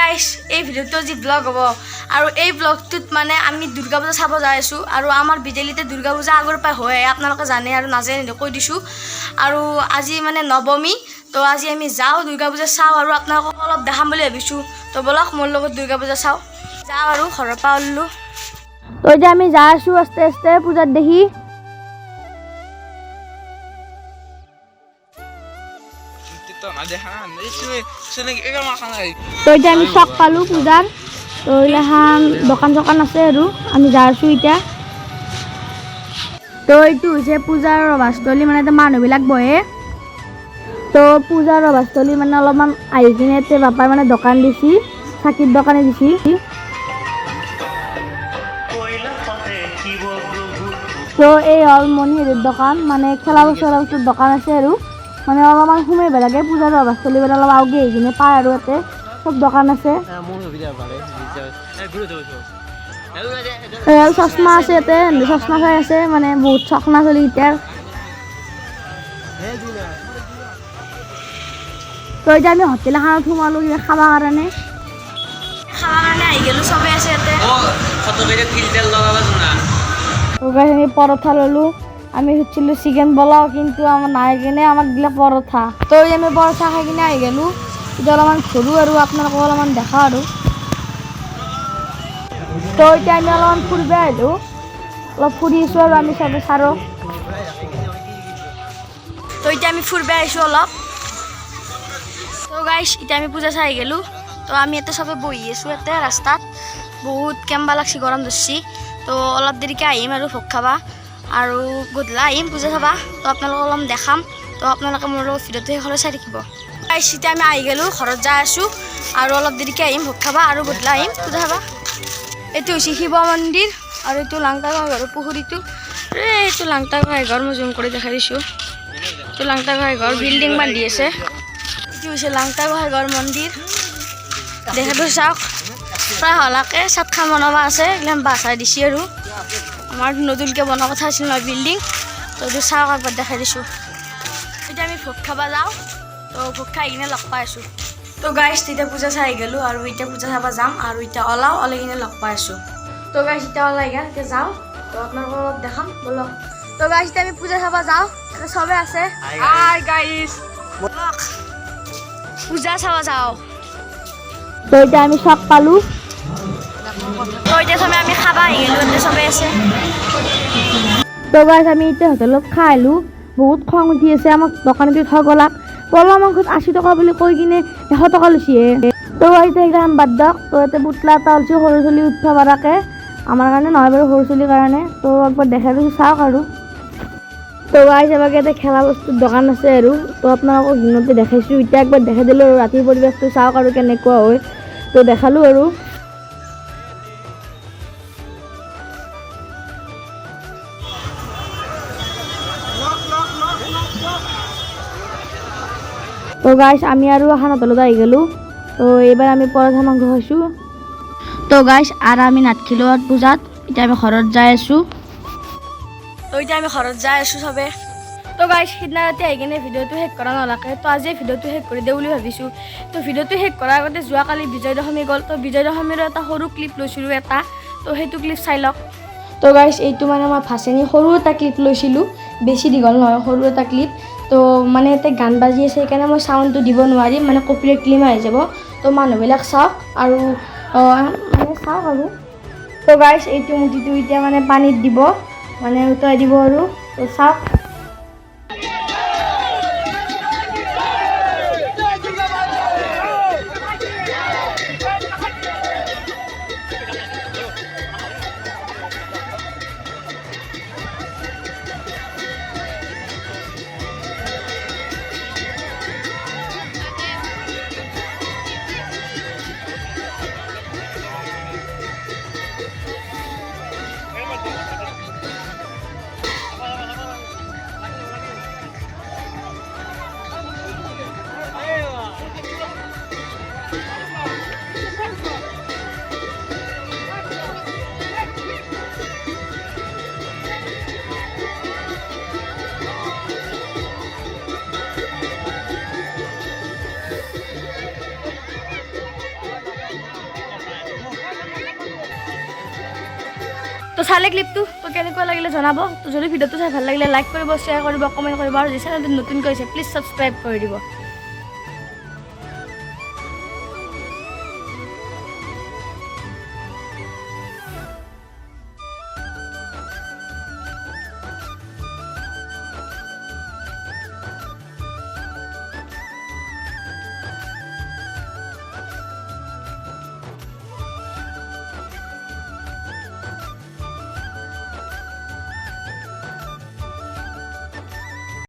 Guys এই ভিডিওটো যি ব্লগ হ'ব আৰু এই ব্লগটোত মানে আমি দুৰ্গা পূজা চাব যাই আছো আৰু আমাৰ বিজেলিতে দুৰ্গা পূজা আগৰ পৰা হয় আপোনালোকে জানে আৰু নাজানে কৈ দিছো আৰু আজি মানে নৱমী তো আজি আমি যাওঁ দুৰ্গা পূজা চাওঁ আৰু আপোনালোকক অলপ দেখাম বুলি ভাবিছো তো বলক মোৰ লগত দুৰ্গা পূজা চাওঁ যাওঁ আৰু ঘৰৰ পৰা ওললো তো এতিয়া আমি যাই আছো আস্তে আস্তে পূজাত দেখি তো এতিয়া আমি চক পালো পূজাৰ তো এইলাখান দোকান চকান আছে আৰু আমি যাই আছো এতিয়া তো এইটো হৈছে পূজাৰ ৰভাস্থলী মানে মানুহবিলাক বহে তো পূজাৰ ৰভাস্থলী মানে অলপমান আহি কিনে ইয়াতে বাপাই মানে দোকান দিছি চাকিৰ দোকানে দিছি তো এই হল মণিহাৰীৰ দোকান মানে খেলা বস্তুৰ দোকান আছে আৰু মানে অলপমান সোমাই লাগে পূজাৰ ৰভাস্থলী মানে অলপ আউগে আহি কিনে পায় আৰু ইয়াতে সব দোকান আছে চশমা আছে ইয়াতে চশমা চাই আছে মানে বহুত চশমা চলি এতিয়া তো এতিয়া আমি হোটেল এখনত সোমালো কিবা খাব কাৰণে আহি গেলো চবে আছে ইয়াতে আমি পৰঠা ললো আমি খুঁজছিলো চিকেন পোলাও কিন্তু আমাৰ নাই কিনে আমাক দিলে পৰঠা তো আমি পৰঠা খাই কিনে আহি গেলো এতিয়া অলপমান ঘূৰো আৰু আপোনালোকক অলপমান দেখা আৰু তো এতিয়া আমি অলপমান ফুৰিব আহিলো অলপ ফুৰি আছো আৰু আমি চবে চাৰো তো এতিয়া আমি ফুৰিব আহিছো অলপ তো গাইস এতিয়া আমি পূজা চাই গেলো তো আমি ইয়াতে চবে বহি আছো ইয়াতে ৰাস্তাত বহুত কেম্বা লাগছি গৰম ধৰছি তো অলপ দেৰিকে আহিম আৰু ভোগ খাবা আৰু গধূলা আহিম পূজা চাবা তো আপোনালোকক অলপ দেখাম তো আপোনালোকে মোৰ ভিডিঅ'টো শেষলৈ চাই থাকিব গাইস এতিয়া আমি আহি গেলো ঘৰত যাই আছো আৰু অলপ দেৰিকে আহিম ভোগ খাবা আৰু গধূলা আহিম পূজা চাবা এইটো হৈছে শিৱ মন্দিৰ আৰু এইটো লাংটা ঘৰৰ পুখুৰীটো এইটো লাংটা ঘৰ মই জুম কৰি দেখাই দিছোঁ এইটো লাংটা ঘৰ বিল্ডিং বান্ধি আছে এইটো হৈছে লাংটা ঘৰ মন্দিৰ দেখাটো চাওক প্ৰায় হলাকে চাত খান বনাব আছে এইবিলাক বাচাই দিছে আৰু আমাৰ নতুনকৈ বনোৱা কথা আছিল নহয় বিল্ডিং তো এইটো চাওক একবাৰ দেখাই দিছোঁ এতিয়া আমি ভোগ খাব যাওঁ তো ভোগ খাই কিনে লগ পাই আছোঁ তো গাইছ তেতিয়া পূজা চাই গ'লোঁ আৰু এতিয়া পূজা চাব যাম আৰু এতিয়া ওলাই কিনে লগ পাই আছোঁ তো গাইছ এতিয়া ওলাই গ'ল এতিয়া যাওঁ তো আপোনালোকক অলপ দেখাম বলক তো গাইছ এতিয়া আমি পূজা চাব যাওঁ ইয়াতে চবে আছে হাই গাইছ বলক পূজা চাব যাওঁ তো এতিয়া আমি চক পালোঁ তো এতিয়া চবে আমি খাব আহি গ'লোঁ ইয়াতে চবে আছে তো গাইছ আমি এতিয়া হোটেলত খাই আহিলোঁ বহুত খং উঠি আছে আমাক দোকানতে ঠগলাক পলা মাংসত 80 টকা বুলি কৈ কিনে 100 টকা লৈছে তো এতিয়া সেইখন বাদ দিয়ক তো ইয়াতে পুতলা এটা ওলছি সৰু চলি উঠিব পৰাকে আমাৰ কাৰণে নহয় বাৰু সৰু চলিৰ কাৰণে তো একবাৰ দেখাই দিছোঁ চাওক আৰু তো গাইছ আমাক ইয়াতে খেলা বস্তুৰ দোকান আছে আৰু তো আপোনালোকক দিনতে দেখাইছোঁ এতিয়া একবাৰ দেখাই দিলোঁ আৰু ৰাতিৰ পৰিৱেশটো চাওক আৰু কেনেকুৱা হয় তো দেখালোঁ আৰু তো গাইছ আমি আৰু এখন হোটেলত আহি গ'লোঁ তো এইবাৰ আমি পৰঠা মাংস খাইছোঁ তো গাইছ আৰু আমি নাটখিলোঁ পূজাত এতিয়া আমি ঘৰত যাই আছোঁ তো এতিয়া আমি ঘৰত যাই আছোঁ চবে তো গাইছ সিদিনা ৰাতি আহি কিনে ভিডিঅ'টো শেষ কৰা নালাগে তো আজি ভিডিঅ'টো শেষ কৰি দিওঁ বুলি ভাবিছোঁ তো ভিডিঅ'টো শেষ কৰাৰ আগতে যোৱাকালি বিজয় দশমী গ'ল তো বিজয় দশমীৰো এটা সৰু ক্লিপ লৈছিলোঁ এটা তো সেইটো ক্লিপ চাই লওক তো গাইছ এইটো মানে মই ভাচেনি সৰু এটা ক্লিপ লৈছিলোঁ বেছি দীঘল নহয় সৰু এটা ক্লিপ তো মানে ইয়াতে গান বাজি আছে সেইকাৰণে মই চাউণ্ডটো দিব নোৱাৰিম মানে কপিৰাইট ক্লেইম আহি যাব তো মানুহবিলাক চাওক আৰু মানে চাওক আৰু তো গাইছ এইটো মুঠিটো এতিয়া মানে পানীত দিব মানে উতলাই দিব আৰু তো চাওক তো চালে ক্লিপটো তো কেনেকুৱা লাগিলে জনাব। তো যদি ভিডিঅ'টো চাই ভাল লাগিলে লাইক কৰিব, শ্বেয়াৰ কৰিব, কমেণ্ট কৰিব আৰু যদি চেনেলটো নতুনকৈ হৈছে প্লিজ ছাবস্ক্ৰাইব কৰি দিব।